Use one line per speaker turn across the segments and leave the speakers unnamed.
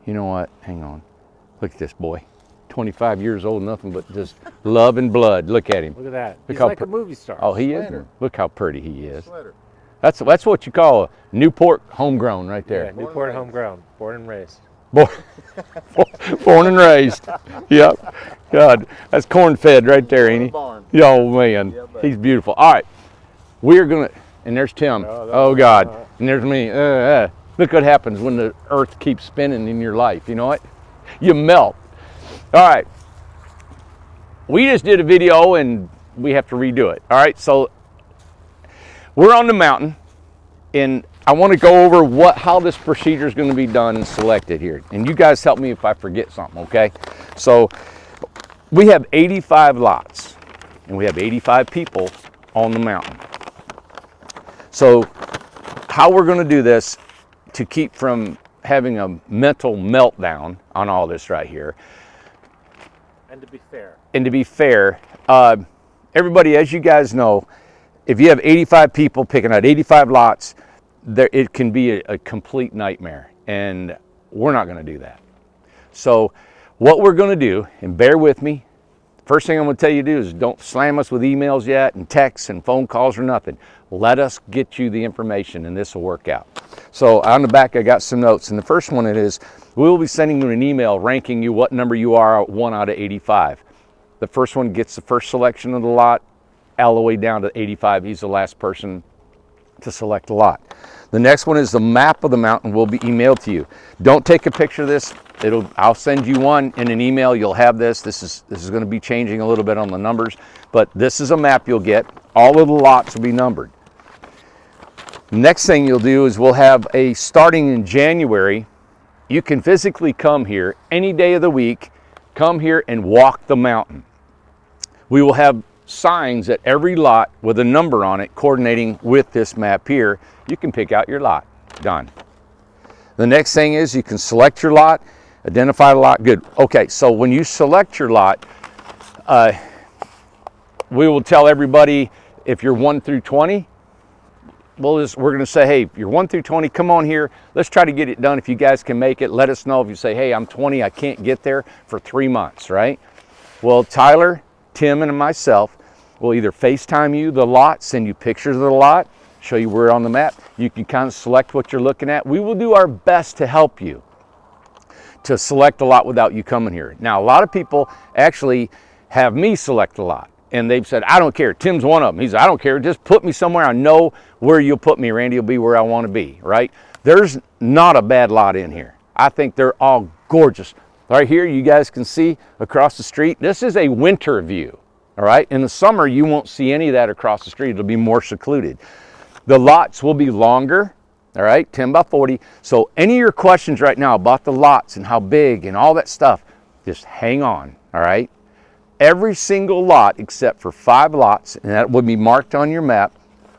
You know what? Hang on. Look at this boy. 25 years old, nothing but just love and blood. Look at him.
Look at that.
Look
He's
how
like a movie star.
Oh, he is.
Sweater.
Look how pretty he is.
Sweater.
That's what you call a Newport homegrown right there.
Yeah, Newport homegrown, born and raised.
Born, born and raised. Yep. God, that's corn fed right there, ain't he?
Barn.
Yo, man,
Yeah, buddy.
he's beautiful. All right, we're gonna, and there's Tim. Oh God, and there's me. Look what happens when the earth keeps spinning in your life. You know what? You melt. All right. We just did a video and we have to redo it. All right, so we're on the mountain, and I want to go over how this procedure is going to be done and selected here. And you guys help me if I forget something, okay? So we have 85 lots, and we have 85 people on the mountain. So how we're going to do this to keep from having a mental meltdown on all this right here,
And to be fair.
and to be fair, everybody, as you guys know, if you have 85 people picking out 85 lots, it can be a complete nightmare, and we're not going to do that. So what we're going to do, and bear with me, first thing I'm going to tell you to do is don't slam us with emails yet and texts and phone calls or nothing. Let us get you the information, and this will work out. So on the back I got some notes, and the first one it is, we will be sending you an email ranking you what number you are, 1 out of 85. The first one gets the first selection of the lot, all the way down to 85. He's the last person to select a lot. The next one is the map of the mountain will be emailed to you. Don't take a picture of this. I'll send you one in an email. You'll have this. This is going to be changing a little bit on the numbers, but this is a map you'll get. All of the lots will be numbered. Next thing you'll do is we'll have starting in January, you can physically come here any day of the week, come here and walk the mountain. We will have signs at every lot with a number on it coordinating with this map here. You can pick out your lot. Done. The next thing is you can select your lot, identify the lot. Good. Okay, so when you select your lot, we will tell everybody if you're 1 through 20, we're going to say, hey, if you're 1 through 20, come on here. Let's try to get it done. If you guys can make it, let us know. If you say, hey, I'm 20, I can't get there for 3 months, right? Well, Tyler, Tim, and myself will either FaceTime you the lot, send you pictures of the lot, show you where on the map. You can kind of select what you're looking at. We will do our best to help you to select a lot without you coming here. Now, a lot of people actually have me select a lot, and they've said, I don't care. Tim's one of them. He said, I don't care. Just put me somewhere. I know where you'll put me. Randy will be where I want to be, right? There's not a bad lot in here. I think they're all gorgeous. Right here, you guys can see across the street. This is a winter view, all right? In the summer, you won't see any of that across the street. It'll be more secluded. The lots will be longer, all right, 10 by 40. So any of your questions right now about the lots and how big and all that stuff, just hang on, all right? Every single lot except for 5 lots, and that will be marked on your map,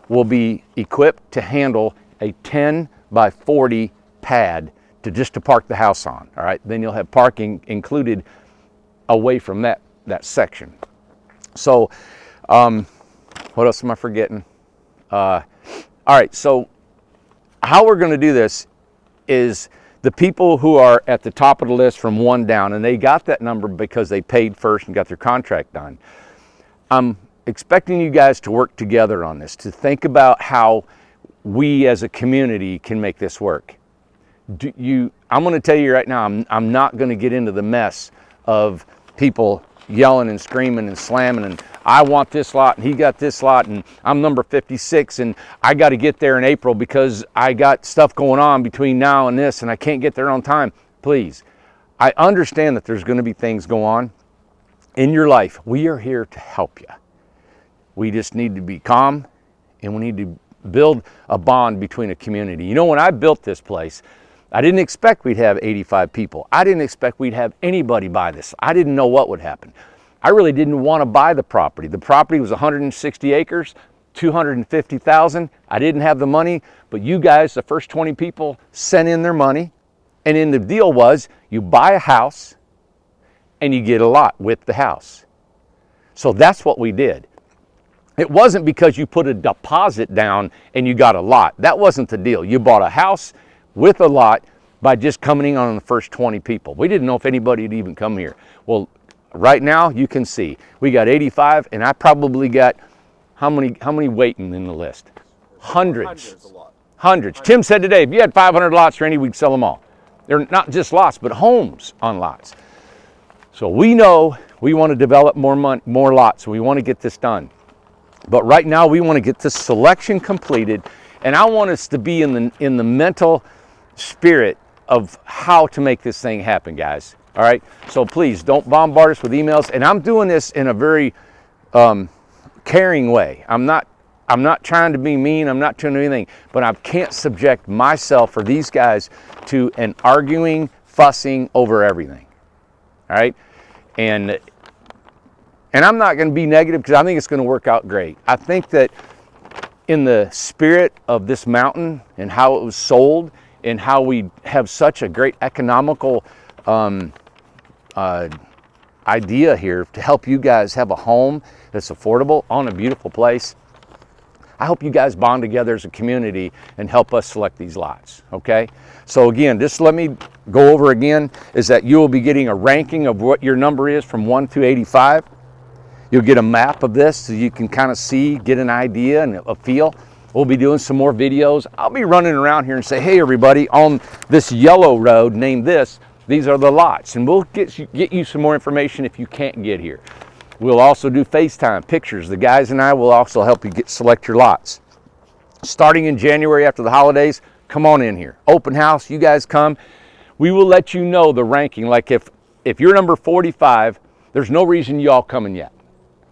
will be equipped to handle a 10 by 40 pad to park the house on, all right? Then you'll have parking included away from that section. So what else am I forgetting? All right, so how we're going to do this is the people who are at the top of the list from 1 down, and they got that number because they paid first and got their contract done. I'm expecting you guys to work together on this, to think about how we as a community can make this work. I'm going to tell you right now, I'm not going to get into the mess of people yelling and screaming and slamming and I want this lot and he got this lot and I'm number 56 and I got to get there in April because I got stuff going on between now and this and I can't get there on time. Please, I understand that there's going to be things go on in your life. We are here to help you. We just need to be calm and we need to build a bond between a community. You know, when I built this place, I didn't expect we'd have 85 people. I didn't expect we'd have anybody buy this. I didn't know what would happen. I really didn't want to buy the property. The property was 160 acres, 250,000. I didn't have the money, but you guys, the first 20 people, sent in their money. And then the deal was you buy a house and you get a lot with the house. So that's what we did. It wasn't because you put a deposit down and you got a lot. That wasn't the deal. You bought a house with a lot, by just coming in on the first 20 people. We didn't know if anybody would even come here. Well, right now you can see we got 85, and I probably got how many waiting in the list? Hundreds. Hundreds. Tim said today, if you had 500 lots, Randy, we'd sell them all. They're not just lots, but homes on lots. So we know we want to develop more lots. We want to get this done. But right now we want to get this selection completed, and I want us to be in the mental spirit of how to make this thing happen, guys. All right. So please don't bombard us with emails. And I'm doing this in a very caring way. I'm not trying to be mean. I'm not trying to do anything. But I can't subject myself or these guys to an arguing, fussing over everything. All right. And I'm not going to be negative because I think it's going to work out great. I think that in the spirit of this mountain and how it was sold and how we have such a great economical idea here to help you guys have a home that's affordable on a beautiful place, I hope you guys bond together as a community and help us select these lots, okay? So again, just let me go over again, is that you will be getting a ranking of what your number is from 1 through 85. You'll get a map of this so you can kind of see, get an idea and a feel. We'll be doing some more videos. I'll be running around here and say, hey everybody, on this yellow road, name this, these are the lots. And we'll get you some more information if you can't get here. We'll also do FaceTime pictures. The guys and I will also help you select your lots. Starting in January after the holidays, come on in here. Open house, you guys come. We will let you know the ranking. Like if you're number 45, there's no reason y'all coming yet.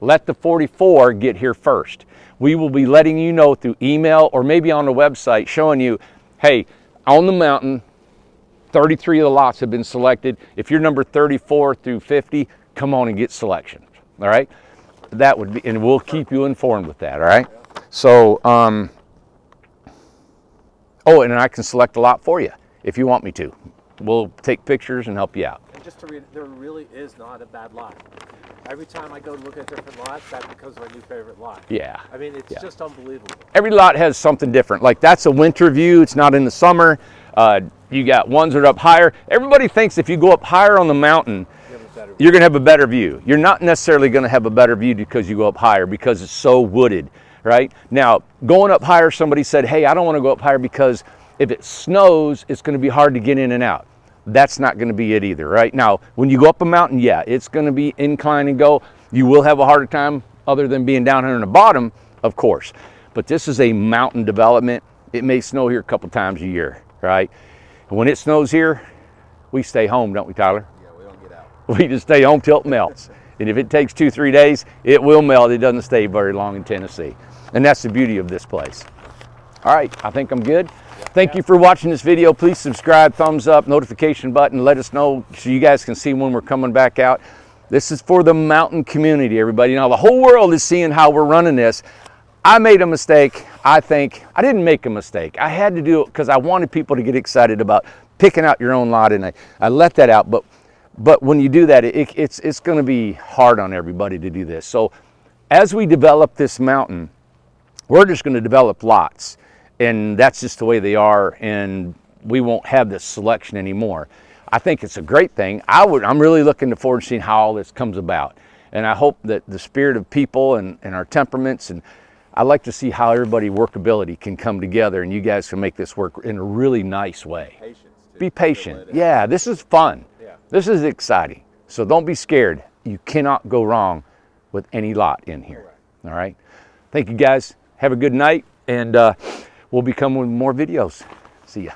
Let the 44 get here first. We will be letting you know through email or maybe on the website showing you, hey, on the mountain, 33 of the lots have been selected. If you're number 34 through 50, come on and get selection. All right? That would be, and we'll keep you informed with that, all right? So, oh, and I can select a lot for you if you want me to. We'll take pictures and help you out.
And just to read, there really is not a bad lot. Every time I go look at different lots, that becomes my new favorite lot.
Yeah.
I mean, it's just unbelievable.
Every lot has something different. Like that's a winter view. It's not in the summer. You got ones that are up higher. Everybody thinks if you go up higher on the mountain, you're going to have a better view. You're not necessarily going to have a better view because you go up higher because it's so wooded, right? Now, going up higher, somebody said, hey, I don't want to go up higher because if it snows, it's going to be hard to get in and out. That's not going to be it either, right? Now, when you go up a mountain, yeah, it's going to be incline and go. You will have a harder time other than being down here in the bottom, of course. But this is a mountain development. It may snow here a couple times a year, right? And when it snows here, we stay home, don't we, Tyler?
Yeah, we don't get out.
We just stay home till it melts. And if it takes 2-3 days, it will melt. It doesn't stay very long in Tennessee. And that's the beauty of this place. All right, I think I'm good. Thank you for watching this video. Please subscribe, thumbs up, notification button. Let us know so you guys can see when we're coming back out. This is for the mountain community, everybody. Now, the whole world is seeing how we're running this. I made a mistake. I think I didn't make a mistake. I had to do it because I wanted people to get excited about picking out your own lot, and I let that out. But when you do that, it's going to be hard on everybody to do this. So as we develop this mountain, we're just going to develop lots. And that's just the way they are, and we won't have this selection anymore. I think it's a great thing. I'm really looking forward to seeing how all this comes about. And I hope that the spirit of people and our temperaments, and I like to see how everybody workability can come together, and you guys can make this work in a really nice way.
Patience, too.
Be patient. Yeah, this is fun.
Yeah.
This is exciting. So don't be scared. You cannot go wrong with any lot in here. All right? Thank you, guys. Have a good night, and we'll be coming with more videos. See ya.